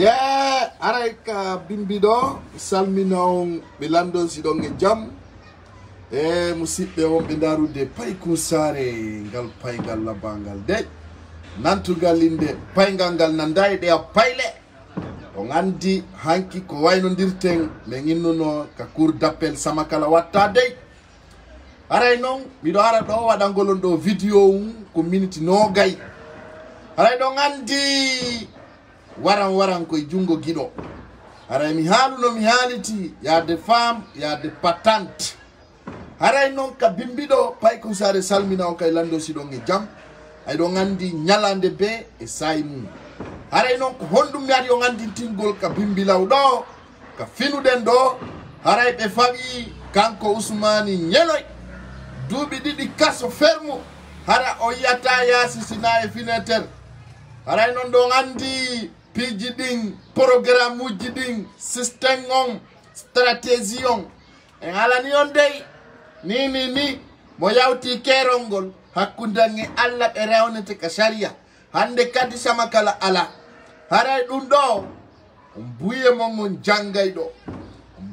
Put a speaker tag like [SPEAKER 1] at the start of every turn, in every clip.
[SPEAKER 1] Yeah, araika bimbido salminaw belando sidonge jam musibbe on be darude payku sare ngal paygal labangal de nantugal inde paygal ngal nanday de payle on andi hanki ko waynondirten me nginnuno ka cour d'appel samakala watta de aray non mi do ara do wadangolon do video ko minute no gay aray do andi waran koy jungo gido aray mi haluno mi haliti ya de femme ya de patente aray non ka bimbido pay ko sare salmina on kay lando sidonge jam ay do ngandi nyalande be e saymu aray non ko hondum mi ari o ngandi tingol ka bimbilaw do ka finuden do aray be fabi kanko Ousmani nyeloy dubi didi kaso fermo hara o yata yasi sina e fineter aray non do ngandi piji ding programme uji ding système on stratégie on en alani on dey ni mo yawti kerongol hakkundange alla be rewnete ka sharia hande kadi samakala ala haray dum do buye mon jangay do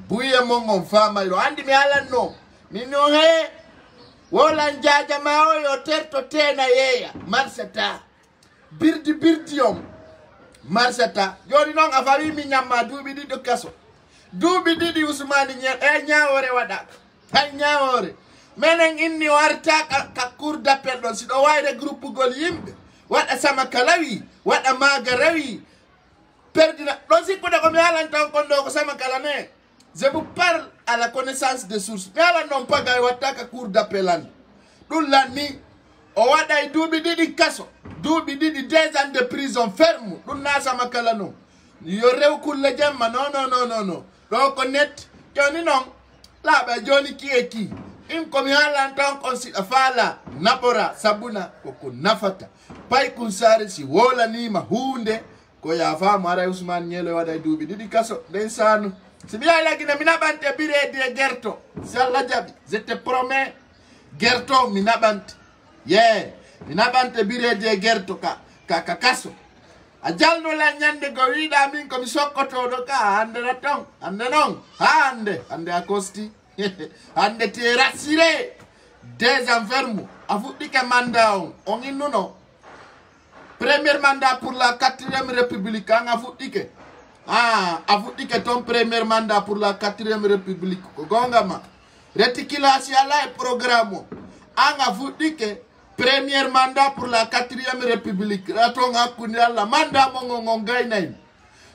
[SPEAKER 1] buye mon famay do andi mi alanno minno he wola jaja ma o yo terto tena yeya marsata birdi om marsata joni non afari mi nyamma dubi di do kaso dubi di Ousmani nyaawore wada ay nyaawore menen inni warta ka cour d'appel don sido wayde groupe gol yimbe wada sama kalawi wada magarawi perdina don sikkude ko mi halan tan kon do ko sama kala ne je vous parle à la connaissance des sources mais ala non pas gay wata ka cour d'appel an dul lani o wada dubi di kaso dubi di 2 ans de prison ferme dun na sama kala no yo rew kulle jamma no do ko net joni non la ba joni ki in komi halan tan kon si afala napora sabuna ko nafata pay kun sare si wola ni ma hunde ko ya fa mara Ousmani nyelo wada dubi di kaso den sanu si biya la gina minabante bire de gerto salla jabi je te promets gerto minabante minabante bire de gerto ka kaso a jalno la nyande go wida min ko mi sokkoto do ka hande raton hande non hande akosti hande te rassire des enfermes a fuddi ke mandat on innuno premier mandat pour la 4e république a fuddi ke a fuddi ke ton premier mandat pour la 4e république ko gongama reticulation ala e programme a fuddi ke premier mandat pour la 4e république ratonga kundi alla mandat mo ngon gaynay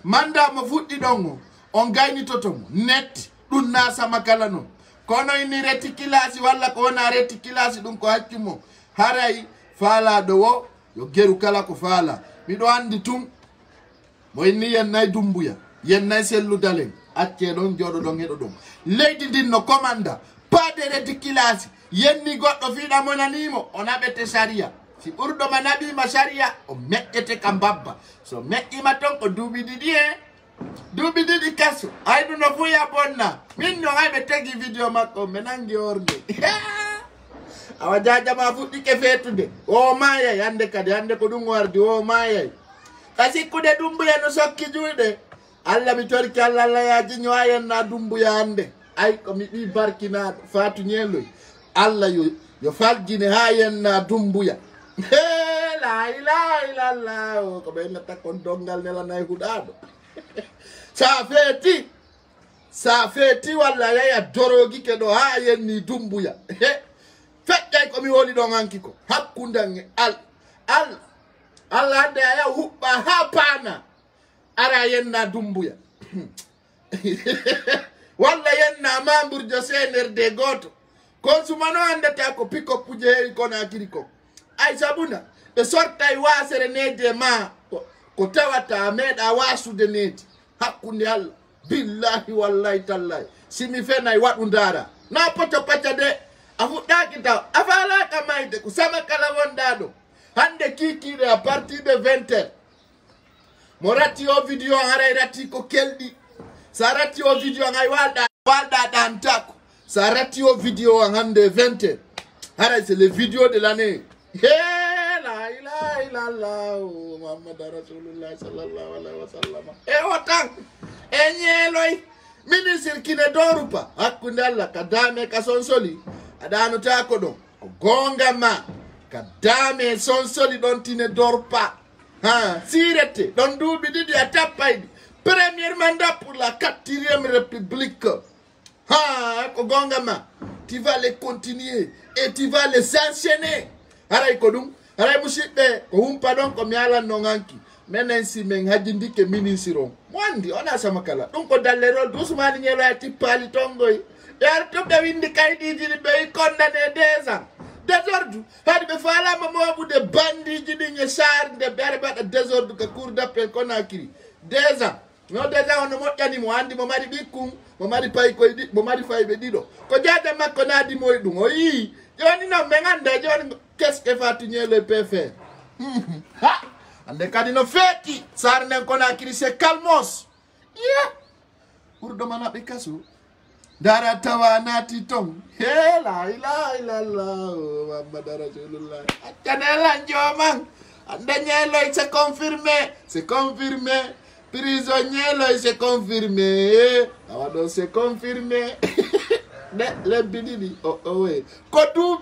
[SPEAKER 1] mandat mo fuddi dongo on gayni totom net dun na sama kala no kono ini reticulation walla ko na reticulation dum ko haccimo haray fala do wo yo geru kala ko fala mi do andi tum mo inni yen nay dumbuya yen nay sellu dalen acce don jodo don hedo dum leydi din no commanda pas de reticulation yenni goddo fiida monanimo onabete sharia si burdo manabi ma sharia o mekkete kambabba so mekkima ton ko dubi didi kaso aydu no fuya bonna minno aybe tegi video makko menangi orde awa jaja ma fuddi ke fetude o maye yande kadi yande ko dum wardi o maye kasi kude dumbuya no sokki juude alla mi torki alla la ya jinyo ayen na dumbuya ande ay ko mi bi barkina fatu nyelo alla yo falgine hayen na dumbuya la ilaha illallah ko be ngata kon dongal nela nay hudado sa feti walla ya dorogi ke do hayen ni dumbuya fedde ko mi woli do nganki ko hakkundange alla de ya hubba hapana ara yenna dumbuya walla yenna membre de CNRD goto consumano andata ko pick up puje ko na kiriko ay sabuna de sorta ay wasere neje ma ko tawata meda wasu de neti hakkunde Allah billahi wallahi tallahi simi fenay wadu ndara na poto pacha de afuda kita afala kamaide kusama kala wondado hande kikire a partir de 20h morati o video haray rati ko keldi sarati o video ngay walda dan tako sarati o video hande 20h haray c'est le video de l'année la ilaha illallah Muhammad Rasulullah sallallahu alaihi wasallam. E otang enyeloy ministre kine dorupa hakkunde Allah kadame ka sonsoli adano ta ko don ko gonga ma kadame sonsoli don tine dorpa ha sirete don dubi didi atapaydi premier mandat pour la 4e république ha ko gonga ma tu vas les continuer et tu vas les enchaîner haray ko dum haray musibbe ko humpa don ko mi ala no nganki menen si men hajindike ministre wandi ona sama kala dum ko dallerol Ousmane Nielo ati pali tongoy yar to be windi kaydi jidi be condamné 2 ans désordre hadi be fala ma mobu de bandi jidi nye sar de bere bada désordre ka cour d'appel Conakry 2 ans no 2 ans no mojjani mo andi mo mari bikkum mo mari pay koy di mo mari fay be dido ko jada makko nadi moy dum o yi joni no me ngande joni qu'est-ce que Fatou Nielo peut faire ha ande kadi no feki sar nen Conakry c'est calmos pour domana be kasu dara tawa nati tong la ilaha illallah Muhammad Rasulullah kanela njomang ande Nielo c'est confirmé prisonnier c'est confirmé awado c'est confirmé le bididi ouais ko du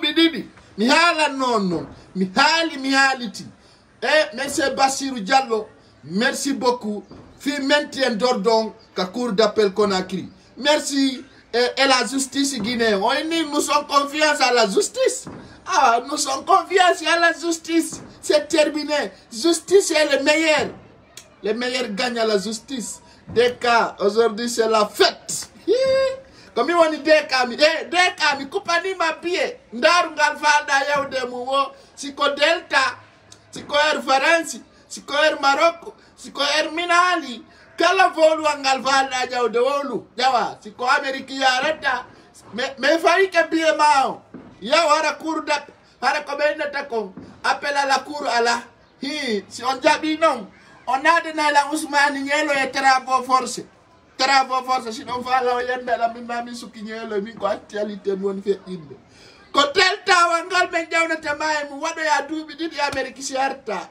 [SPEAKER 1] bididi mi hala non mi haliti monsieur Bassirou Diallo merci beaucoup fi maintien d'ordre ka cour d'appel Conakry merci et la justice guinéenne nous sommes confiance à la justice nous sommes confiance à la justice c'est terminé justice est le meilleur gagne à la justice des cas aujourd'hui c'est la fête comme on dit des cas mi kupani ma pied ndaru ngal falda yawde mu wo siko delta siko air France siko air Maroc siko air Minali kala volu ngal falda yawde wolu jawa siko Amerique yarata me fay ke pied mao ya wara cour d'appel para ko ben tako appel à la cour à la si on jabi non on a donné la Ousmane Nielo et travaux forcés si on va la yende la mimami suki Nielo mi ko actualité mon fe inde ko tel tawangal men jawna tamaye mu wado ya dubi didi Amerique siarta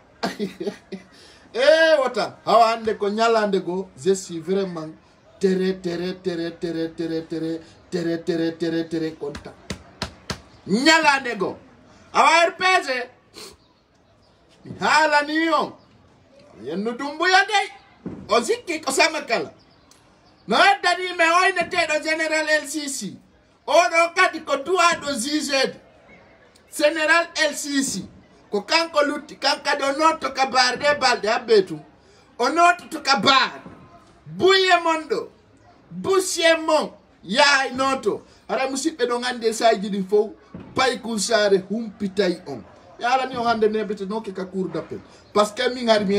[SPEAKER 1] wota hawande ko nyalande go je suis vraiment terre content nyalande go awa RPG hala niyo yennu dumbu ya dey o zikki ko samakala no dani me oyne tedo general LCC o do kadi ko duwa do ZZ general LCC ko kanko lutti kanka do noto ka barde balde abetu o noto to ka bar buye mondo busye mon yaay noto ara musibbe do ngande sayji di fo pay kusare humpitay on yala ni o hande nebete noke ka cour d'appel parce que mi ngari mi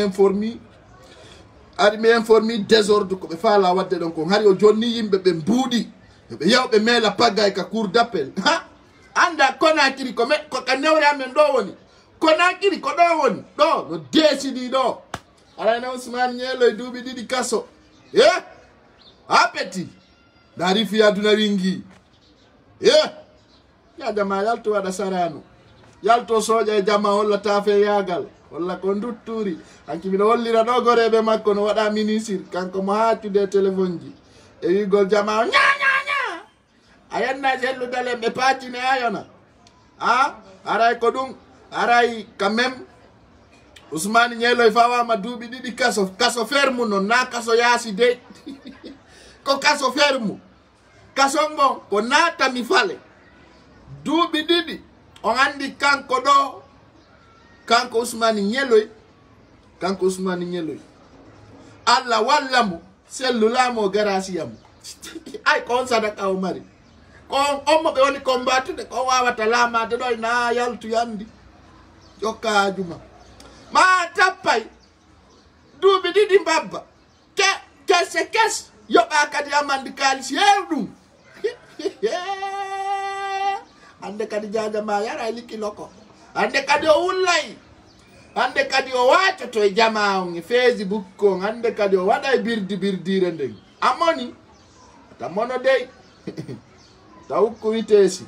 [SPEAKER 1] informi désordre ko be fala wadde don ko ngari o jonni yimbe be mbudi be yawbe mela pagay ka cour d'appel ha anda Conakry ko ka newre amen do woni Conakry ko do woni do no décidi do ala na Ousmane Nielo e dubi didi kaso apeti dari fi aduna ringi ya jama yalto wada sarano yalto soja e jama holla tafe yagal walla ko ndutturi anki mi hollira do gorebe makko no wada ministre kanko mo hatude téléphone ji e wigol jama nya ayanna jellu dale be patine ayona aray ko dum aray quand même Ousmane Nielo e fawa ma dubi didi kaso fermu non na kaso yasi de ko kaso fermu kaso ngon ko nata mi fale dubi didi on andi kanko do kanko Ousmane Nielo alla wallamu sellulamo garasiyamu ay kon sadaka o mari kon ommo be woni combattude ko wawata lamade do na yaltu yandi jokka juma ma tappay dubi didi mbabba kes yoba kadi amandi kalis yewdum ande kadi jaja ma yara liki loko ande kadi o ullay ande kadi o wato to jama on Facebook ko ande kadi o wada birdire ndeng amoni ta mono dey ta ukku vitesi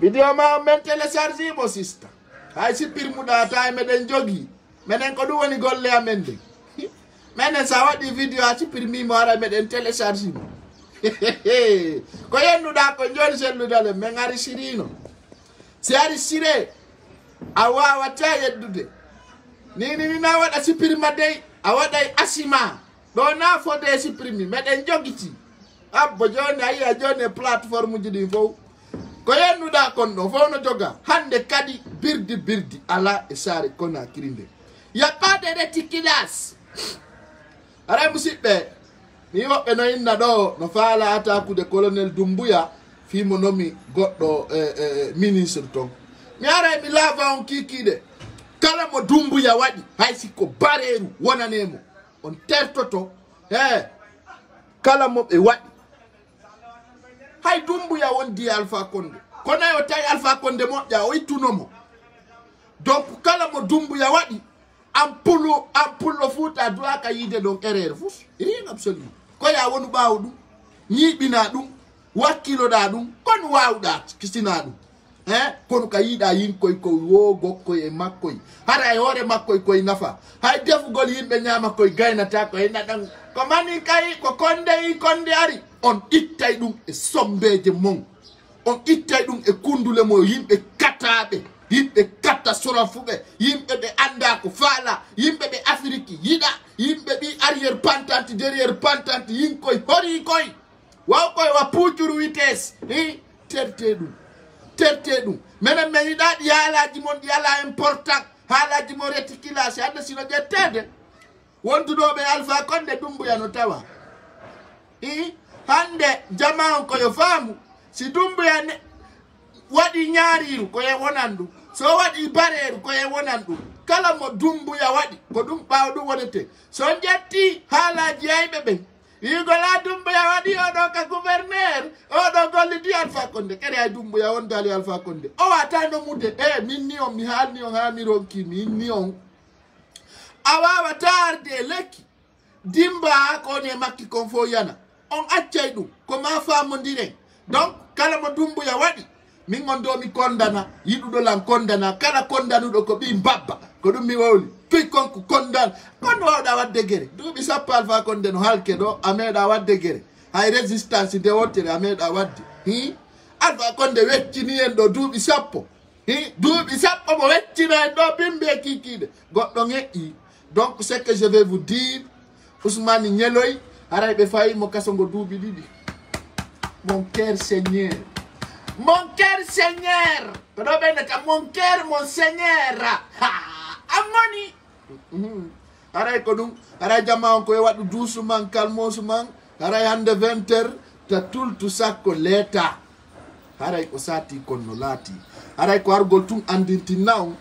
[SPEAKER 1] video ma men télécharger mo sista hay sippirmuɗa ta meɗen jogi menen ko ɗum woni golle amen de menen sa waɗi vidéo a sippirmimo ara meɗen télécharge mo ko yennuɗa ko joni selludale min ari sirino si ari sire a wawata yeddude ni na waɗa sippirma dey a waɗay asima ɗo na fode sippirmi meɗen jogiti abbo joni a yiya joni plateforme ji ɗin fof ko yennuɗa kon ɗo fof no joga hande kadi birdi ala e saare Conakry nde yaɓɓade réticulage aray musidɓe mi woɓɓe no inna ɗo no faala atakude colonel Doumbouya fimo nomi goɗɗo ministre ton mi aray mi laava on kikiɗe kala mo Doumbouya waɗi hay sikko bareeru wonanemo on tertoto kala mo ɓe waɗi hay Doumbouya wondi Alpha Condé kono yo tawi Alpha Condé moƴƴa o ittunomo donc kala mo Doumbouya waɗi ampullo Fouta duwaka yiide ɗon erreur fus rien absolument koya wonu ɓaawo ɗum ñiiɓina ɗum wakkiloɗa ɗum kono wawɗa kistina ɗum kono ka yiiɗa yinkoy koy wo gokkoy e makkoy hara e hoore makkoy koye nafa hay defugol yimɓe ñaama koye gaynata ko henna ɗan ko mani kay ko konde ari on ittay ɗum e sombeje mon on ittay ɗum e kundule mo yimɓe kataɓe yimɓe katta sorofuɓe yimɓe ɓe anda ko faala yimɓe ɓe Afrique yiɗa yimɓe ɓi arrière pentante derrière pentante yinkoy hori koy waw koy wa puccuru vitesse terte ɗum menen min yiɗa ɗi haalaji mon ɗi ala important haalaji mo réticulage hande sino ƴettede wonduɗoɓe Alpha Condé Doumbouya no tawa hande jama on koyo faamu si Doumbouya waɗi ñaariru koye wonan ɗum so waɗi bareeru koye wonan ɗum kala mo Doumbouya waɗi ko ɗum ɓaawo ɗum wonete so jetti haalaji yayɓe ɓen wigola Doumbouya waɗi oɗo ka gouverneur oɗo gollidi Alpha Condé kadi hay Doumbouya wondali Alpha Condé o wata nomude min ni on mi haalni on ha mi ronki mi inni on a wawata arde e lekki dimba ha kon e makki kon fo yana on accay ɗum ko ma famodiren donc kala mo Doumbouya waɗi min on do mi kondana yiɗuɗo lan kondana kala kondanuɗo ko ɓi babba ko ɗum mi wowli tuy konko kondan kono wawɗa wadde guere duuɓi sappo Alpha Condé no halke ɗo a meeɗa wadde guere hay résistance nde wontere a meeɗa wadde Alpha Condé weccini en ɗo duuɓi sappo duuɓi sappo mo weccina en ɗo bimbe kikiɗe goɗɗo ŋeƴƴi donc ce que je vais vous dire Ousmane Ñeloy haray ɓe fayi mo kasongo duuɓi ɗiɗi mon cœur seigneur ko ɗo ɓeynata mon cœur mon seigneur ammoni haray ko ɗum haray jamma on koye waɗu doucement calmosement haray hande 20 heures ta tultu sakko leeta haray ko sati konno laati haray ko argol tun andintinna on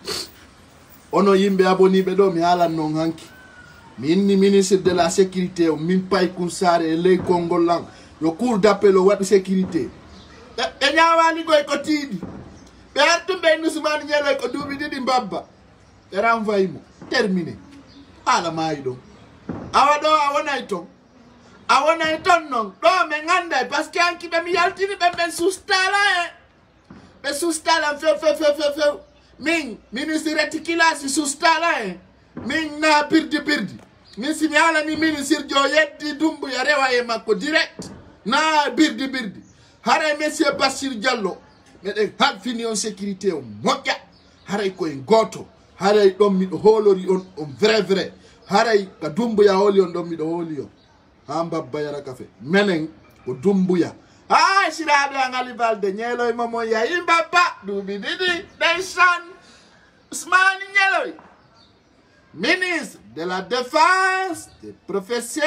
[SPEAKER 1] ono yimɓe aboniɓe ɗo mi haalan noon hanki mi inni ministre de la sécurité o min Paykun Sare e ley konngol lan yo cour d'appel o waɗu sécurité ɓe ñawaligoy ko tiiɗi ɓe artumɓe Ousmane Ñeloy ko duuɓi ɗiɗi mbabba ɓe renvoyimo terminé haala maayi ɗon awa ɗo a wonay ton noon ɗo min anday par ce que hanki ɓe mi yaltini ɓen sustala ɓe sustalan few min ministre réticulage sustala min na birdi min simi halani ministre jo yeddi Doumbouya rewa e makko direct na birdi haray monsieur Bassir Diallo meɗen halfini on sécurité o moƴƴa haray koye goto haray ɗon miɗo hoolori on vrai haray ka Doumbouya hooli on ɗon miɗo hooli on ha mbabba yara kafe menen ko Doumbouya siraɓe an Ali Balde Ñeloy momon yahi mbabba duuɓi ɗiɗi ndeysan Ousmane Ñeloy ministre de la défense du professeur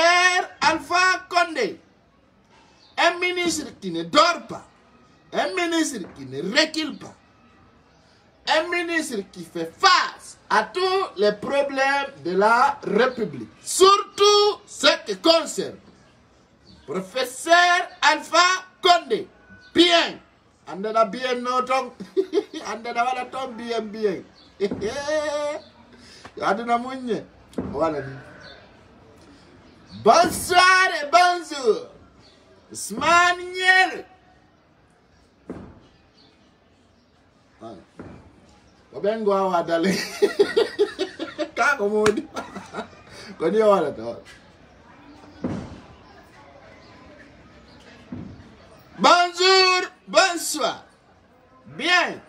[SPEAKER 1] Alpha Condé, un ministre qui ne dort pas, un ministre qui ne recule pas, un ministre qui fait face à tous les problèmes de la République, surtout ce qui concerne le professeur Alpha Condé. Bien, andana bien no ton, andana wala ton bien. Aduna munye, wala ni. Bonsoir et bonjour, Ousmane Ñeloy. Obengo awa dale. Kako modi. Koni wala to. Bonjour, bonsoir. Bien.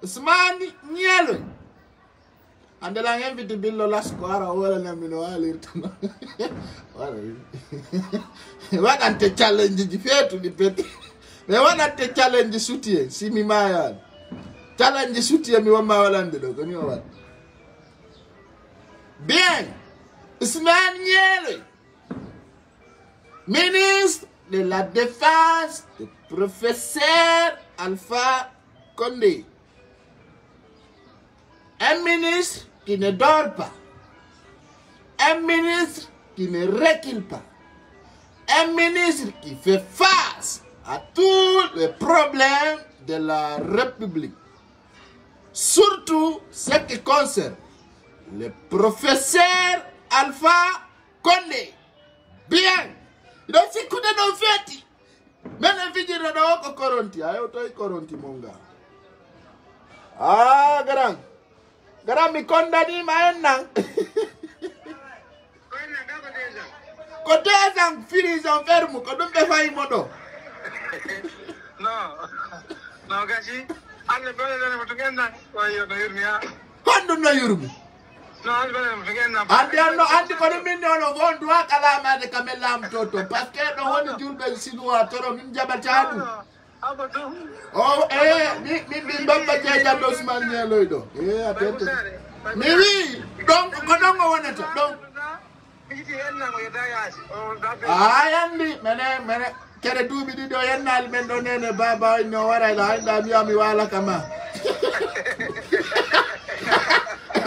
[SPEAKER 1] Ousmane Nielo. Andela invite billo la squara wala na mino alirtuma. Wala. Wadante challenge di fetu di peti. Me wadante challenge soutien si mi maya. Challenge soutien mi wama walande do koni wala. Bien. Ousmane Nielo. Ministre de la Défense, le professeur Alpha Condé. Un ministre qui ne dort pas. Un ministre qui ne recule pas. Un ministre qui fait face à tous les problèmes de la République. Surtout ce qui concerne le professeur Alpha Condé. Bien. Donc si coup de nos fêtes, même si je ne sais koronti, ayo toi koronti monga. Ah, grand. Grand mi condamné maintenant. Côté sang fini son ferme, quand on fait failli modo.
[SPEAKER 2] Non, non, gachi. Anne belle na mutugen na, wayo na yurmiya.
[SPEAKER 1] Hondo na yurmi.
[SPEAKER 2] Non, anne belle na mutugen na.
[SPEAKER 1] Andi ko min no gon dua kala ma de kamela mtoto parce que no woni julbe sinua toro min jabatadu. Oh mi bamba jaja dosman Nielo do. Atete. Mi wi donc ko dongo wonata donc ayandi mene kere duubi di do yennal men do nene baba no wara la anda mi ami wala kama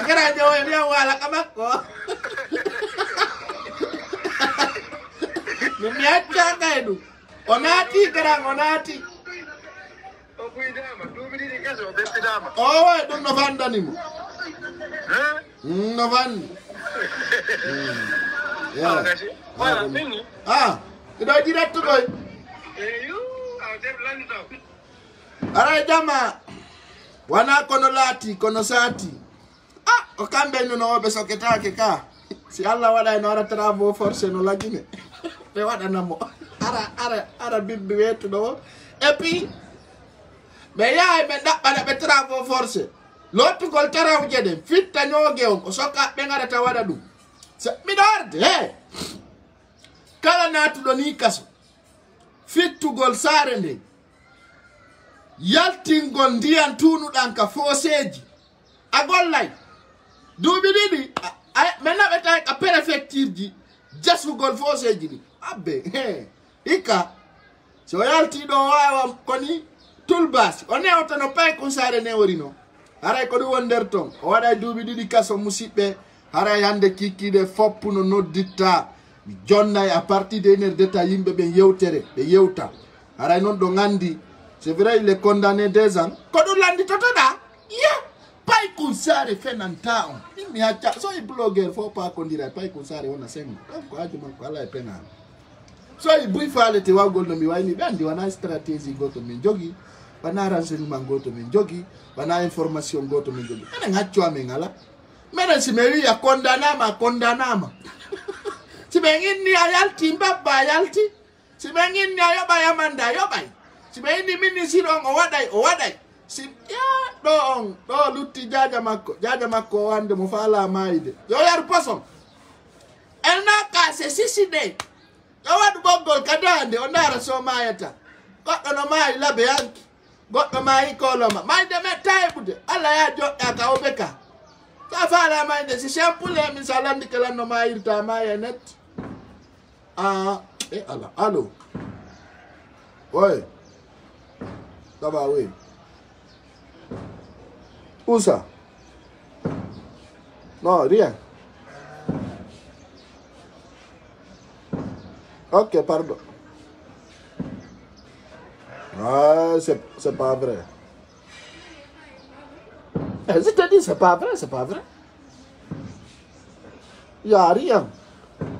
[SPEAKER 1] kera jo mi wala kama ko mi acha kaidu onati kera onati
[SPEAKER 2] o kuidama duubi di kaso be pidama
[SPEAKER 1] oh way dum no vandani mo no van yeah
[SPEAKER 2] voilà fini
[SPEAKER 1] do direct koy
[SPEAKER 2] you au def lando
[SPEAKER 1] ara jama wana kono lati kono sati o kambe no be soketake ka si Allah wada no ara travaux forcé no lagine be wada namo ara bibbi wetu do et puis be yaay be dabba be travaux forcé l'autre gol taraw jede fitta nyoge on ko soka be ngara ta wada dum mi dorde kala natuɗo ni kaso fittugol saare nde yaltingol ndiyan tunuɗan ka foseji a gollay duuɓi ɗiɗi min naɓeta ka préfecture ji jasugol foseji ɗi abbe hikka so yaltiɗo wawa koni tulbasi o newtano pay ko saare neworino haray ko ɗum won nder ton o waɗa duuɓi ɗiɗi kaso musidɓe haray hande kikkiɗe foppu no nodditta jonnay à partir de 1 heure d'état yimɓe ɓe yewtere ɓe yewta haray noon ɗo gandi c'est vrai il est condamné 2 ans ko ɗum landitotoɗa pay kun sare fenanta on ɗimmi hacca so e blogueur faut pas ko ndira pay kun sare wona sengo ko haaju man ko ala e penal so e buy falete wawgol no mi wayni ɓe andi wona stratégie goto min jogui wona renseignement goto min jogui wona information goto min jogui enen haccu amen ala menen si mi wi a condamnama si ɓe inni a yalti mbabba a yalti si ɓe inni a yoɓa yamanda a yoɓay si ɓe inni ministre on o waɗay si ɗo on ɗo lutti jaja makko o wande mo faala mayide yo yar poson en naka se siside yo waɗu ɓoggol ka dande o ndara so mayata goɗɗo no mayi laabe yanki goɗɗo mayi koloma mayde me tayɓude allah ya joɗɗa ka o ɓe ka sa faala mayde si champule min sa landi ke lanno mayirta maye net allô ouais ça va oui où ça non rien ok pardon c'est pas vrai je te dis c'est pas vrai y a rien.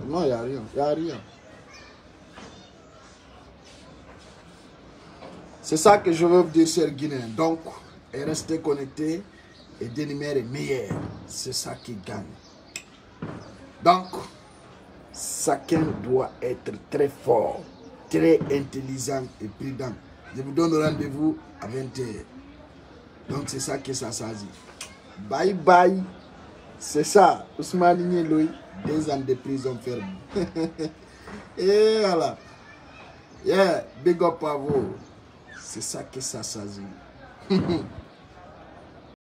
[SPEAKER 1] Non, y a rien. C'est ça que je veux vous dire, chers Guinéens. Donc, restez connectés et d'énumérer meilleur. C'est ça qui gagne. Donc, chacun doit être très fort, très intelligent et prudent. Je vous donne rendez-vous à 20h. Donc, c'est ça que ça s'agit. Bye bye. C'est ça. Ousmane Nieloy, 2 ans de prison ferme. Et voilà. Yeah, big up à vous. C'est ça que ça s'agit.